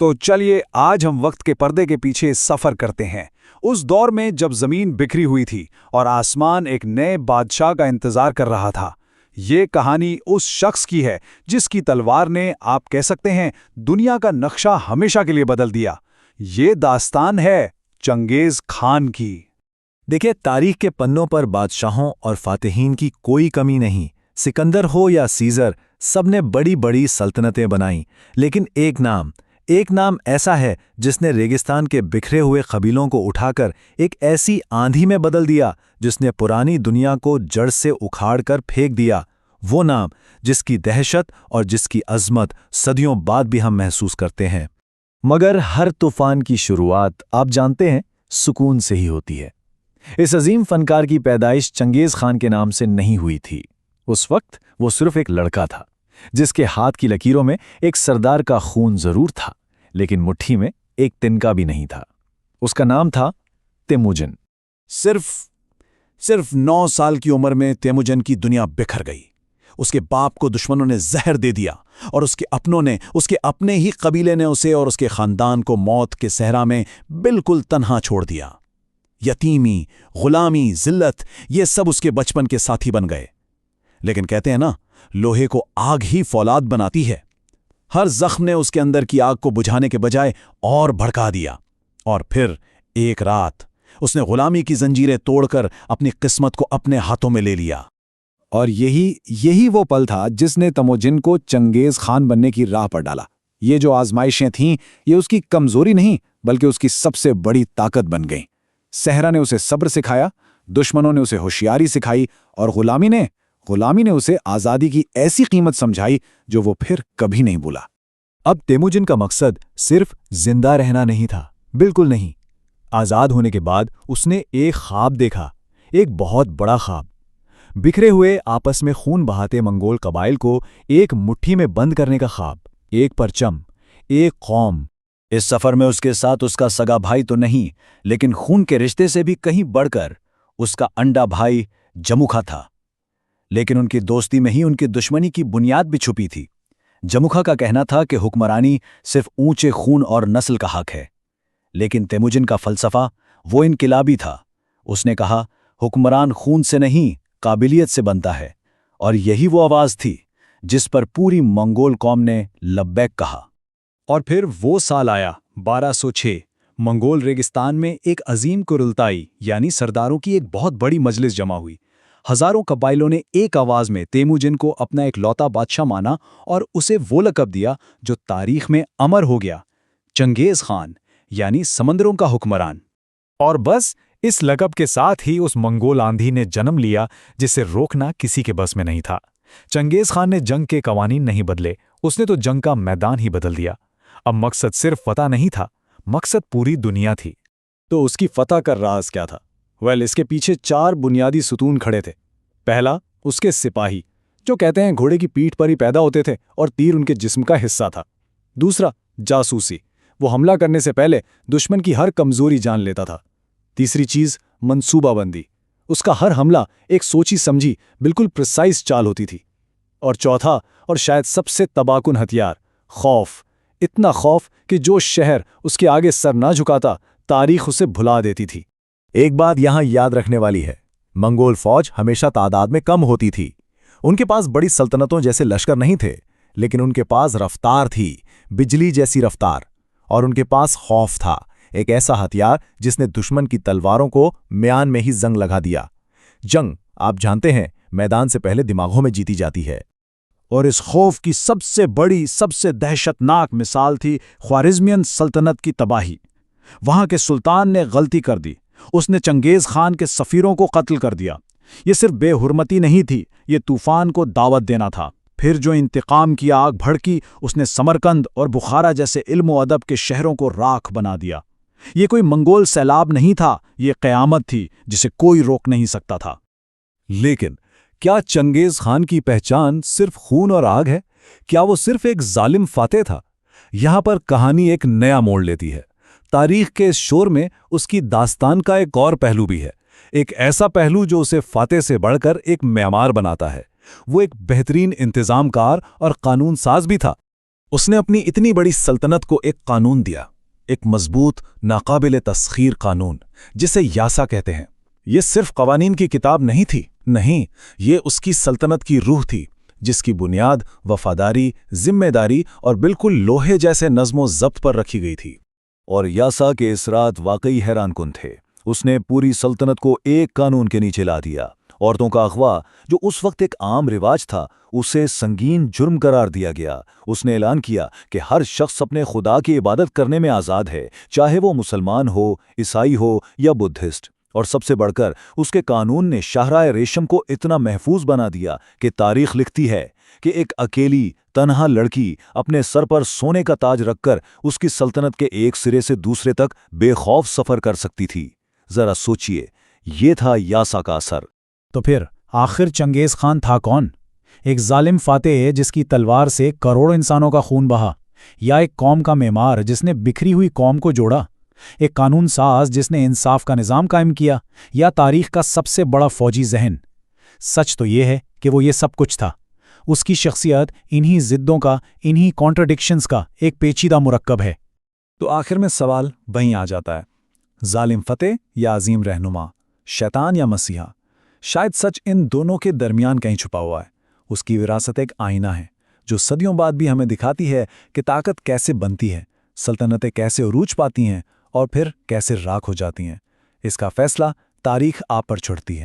तो चलिए आज हम वक्त के पर्दे के पीछे सफर करते हैं, उस दौर में जब जमीन बिखरी हुई थी और आसमान एक नए बादशाह का इंतजार कर रहा था। ये कहानी उस शख्स की है जिसकी तलवार ने, आप कह सकते हैं, दुनिया का नक्शा हमेशा के लिए बदल दिया। ये दास्तान है चंगेज खान की। देखिए, तारीख के पन्नों पर बादशाहों और फातिहीन की कोई कमी नहीं। सिकंदर हो या सीजर, सबने बड़ी बड़ी सल्तनतें बनाईं, लेकिन एक नाम ऐसा है जिसने रेगिस्तान के बिखरे हुए कबीलों को उठाकर एक ऐसी आंधी में बदल दिया जिसने पुरानी दुनिया को जड़ से उखाड़ कर फेंक दिया। वो नाम जिसकी दहशत और जिसकी अजमत सदियों बाद भी हम महसूस करते हैं। मगर हर तूफान की शुरुआत, आप जानते हैं, सुकून से ही होती है। इस अजीम फनकार की पैदाइश चंगेज खान के नाम से नहीं हुई थी। उस वक्त वो सिर्फ एक लड़का था जिसके हाथ की लकीरों में एक सरदार का खून जरूर था, लेकिन मुट्ठी में एक तिनका भी नहीं था। उसका नाम था तेमुजिन। सिर्फ 9 साल की उम्र में तेमुजिन की दुनिया बिखर गई। उसके बाप को दुश्मनों ने जहर दे दिया और उसके अपनों ने, उसके अपने ही कबीले ने उसे और उसके खानदान को मौत के सहरा में बिल्कुल तन्हा छोड़ दिया। यतीमी, गुलामी, जिल्लत, ये सब उसके बचपन के साथी बन गए। लेकिन कहते हैं ना, लोहे को आग ही फौलाद बनाती है। हर जख्म ने उसके अंदर की आग को बुझाने के बजाय और भड़का दिया। और फिर एक रात उसने गुलामी की जंजीरें तोड़कर अपनी किस्मत को अपने हाथों में ले लिया। और यही वो पल था जिसने तेमुजिन को चंगेज खान बनने की राह पर डाला। ये जो आजमाइशें थीं, ये उसकी कमजोरी नहीं बल्कि उसकी सबसे बड़ी ताकत बन गईं। सहरा ने उसे सब्र सिखाया, दुश्मनों ने उसे होशियारी सिखाई और गुलामी ने उसे आज़ादी की ऐसी कीमत समझाई जो वो फिर कभी नहीं भूला। अब तेमुजिन का मकसद सिर्फ जिंदा रहना नहीं था, बिल्कुल नहीं। आज़ाद होने के बाद उसने एक ख्वाब देखा, एक बहुत बड़ा ख्वाब। बिखरे हुए, आपस में खून बहाते मंगोल कबाइल को एक मुट्ठी में बंद करने का ख्वाब। एक परचम, एक कौम। इस सफर में उसके साथ उसका सगा भाई तो नहीं, लेकिन खून के रिश्ते से भी कहीं बढ़कर उसका अंडा भाई जमुखा था। लेकिन उनकी दोस्ती में ही उनकी दुश्मनी की बुनियाद भी छुपी थी। जमुखा का कहना था कि हुक्मरानी सिर्फ ऊंचे खून और नस्ल का हक है, लेकिन तेमुजिन का फलसफा वो इनकिलाबी था। उसने कहा, हुक्मरान खून से नहीं, काबिलियत से बनता है। और यही वो आवाज थी जिस पर पूरी मंगोल कौम ने लब्बैक कहा। और फिर वो साल आया 1206। मंगोल रेगिस्तान में एक अजीम कुरलताई यानी सरदारों की एक बहुत बड़ी मजलिस जमा हुई। हजारों कबाइलों ने एक आवाज में तेमुजिन को अपना एक लौता बादशाह माना और उसे वो लक़ब दिया जो तारीख में अमर हो गया, चंगेज खान, यानी समंदरों का हुक्मरान। और बस इस लक़ब के साथ ही उस मंगोल आंधी ने जन्म लिया जिसे रोकना किसी के बस में नहीं था। चंगेज खान ने जंग के कवानीन नहीं बदले, उसने तो जंग का मैदान ही बदल दिया। अब मकसद सिर्फ फतह नहीं था, मकसद पूरी दुनिया थी। तो उसकी फतह का राज क्या था? इसके पीछे 4 बुनियादी सुतून खड़े थे। पहला, उसके सिपाही, जो कहते हैं घोड़े की पीठ पर ही पैदा होते थे और तीर उनके जिस्म का हिस्सा था। दूसरा, जासूसी, वो हमला करने से पहले दुश्मन की हर कमजोरी जान लेता था। तीसरी चीज, मंसूबाबंदी, उसका हर हमला एक सोची समझी, बिल्कुल प्रिसाइज चाल होती थी। और चौथा, और शायद सबसे तबाहकुन हथियार, खौफ। इतना खौफ कि जो शहर उसके आगे सर ना झुकाता, तारीख उसे भुला देती थी। एक बात यहां याद रखने वाली है, मंगोल फौज हमेशा तादाद में कम होती थी। उनके पास बड़ी सल्तनतों जैसे लश्कर नहीं थे, लेकिन उनके पास रफ्तार थी, बिजली जैसी रफ्तार। और उनके पास खौफ था, एक ऐसा हथियार जिसने दुश्मन की तलवारों को म्यान में ही जंग लगा दिया। जंग, आप जानते हैं, मैदान से पहले दिमागों में जीती जाती है। और इस खौफ की सबसे बड़ी, सबसे दहशतनाक मिसाल थी ख्वारिज़मियन सल्तनत की तबाही। वहां के सुल्तान ने गलती कर दी, उसने चंगेज खान के सफ़ीरों को कत्ल कर दिया। ये सिर्फ बेहुरमती नहीं थी, ये तूफान को दावत देना था। फिर जो इंतकाम की आग भड़की, उसने समरकंद और बुखारा जैसे इल्म व अदब के शहरों को राख बना दिया। ये कोई मंगोल सैलाब नहीं था, ये क़यामत थी जिसे कोई रोक नहीं सकता था। लेकिन क्या चंगेज खान की पहचान सिर्फ खून और आग है? क्या वो सिर्फ एक जालिम फातेह था? यहां पर कहानी एक नया मोड़ लेती है। तारीख के इस शोर में उसकी दास्तान का एक और पहलू भी है, एक ऐसा पहलू जो उसे फातेह से बढ़कर एक मेमार बनाता है। वो एक बेहतरीन इंतजामकार और कानून साज भी था। اس نے اپنی اتنی بڑی سلطنت کو ایک قانون دیا، ایک مضبوط ناقابل تسخیر قانون جسے یاسا کہتے ہیں۔ یہ صرف قوانین کی کتاب نہیں تھی، نہیں، یہ اس کی سلطنت کی روح تھی، جس کی بنیاد وفاداری، ذمہ داری اور بالکل لوہے جیسے نظم و ضبط پر رکھی گئی تھی۔ اور یاسا کے اثرات واقعی حیران کن تھے۔ اس نے پوری سلطنت کو ایک قانون کے نیچے لا دیا۔ عورتوں کا اغوا، جو اس وقت ایک عام رواج تھا، اسے سنگین جرم قرار دیا گیا۔ اس نے اعلان کیا کہ ہر شخص اپنے خدا کی عبادت کرنے میں آزاد ہے، چاہے وہ مسلمان ہو، عیسائی ہو یا بدھسٹ۔ اور سب سے بڑھ کر اس کے قانون نے شاہراہ ریشم کو اتنا محفوظ بنا دیا کہ تاریخ لکھتی ہے کہ ایک اکیلی تنہا لڑکی اپنے سر پر سونے کا تاج رکھ کر اس کی سلطنت کے ایک سرے سے دوسرے تک بے خوف سفر کر سکتی تھی۔ ذرا سوچئے، یہ تھا یاسا کا اثر۔ تو پھر آخر چنگیز خان تھا کون؟ ایک ظالم فاتح جس کی تلوار سے کروڑوں انسانوں کا خون بہا، یا ایک قوم کا معمار جس نے بکھری ہوئی قوم کو جوڑا؟ ایک قانون ساز جس نے انصاف کا نظام قائم کیا، یا تاریخ کا سب سے بڑا فوجی ذہن؟ سچ تو یہ ہے کہ وہ یہ سب کچھ تھا۔ اس کی شخصیت انہی ضدوں کا، انہی کانٹرڈکشنز کا ایک پیچیدہ مرکب ہے۔ تو آخر میں سوال وہیں آ جاتا ہے، ظالم فتح یا عظیم رہنما، شیطان یا مسیحا؟ شاید سچ ان دونوں کے درمیان کہیں چھپا ہوا ہے۔ اس کی وراثت ایک آئینہ ہے جو صدیوں بعد بھی ہمیں دکھاتی ہے کہ طاقت کیسے بنتی ہے، سلطنتیں کیسے عروج پاتی ہیں اور پھر کیسے راکھ ہو جاتی ہیں۔ اس کا فیصلہ تاریخ آپ پر چھوڑتی ہے۔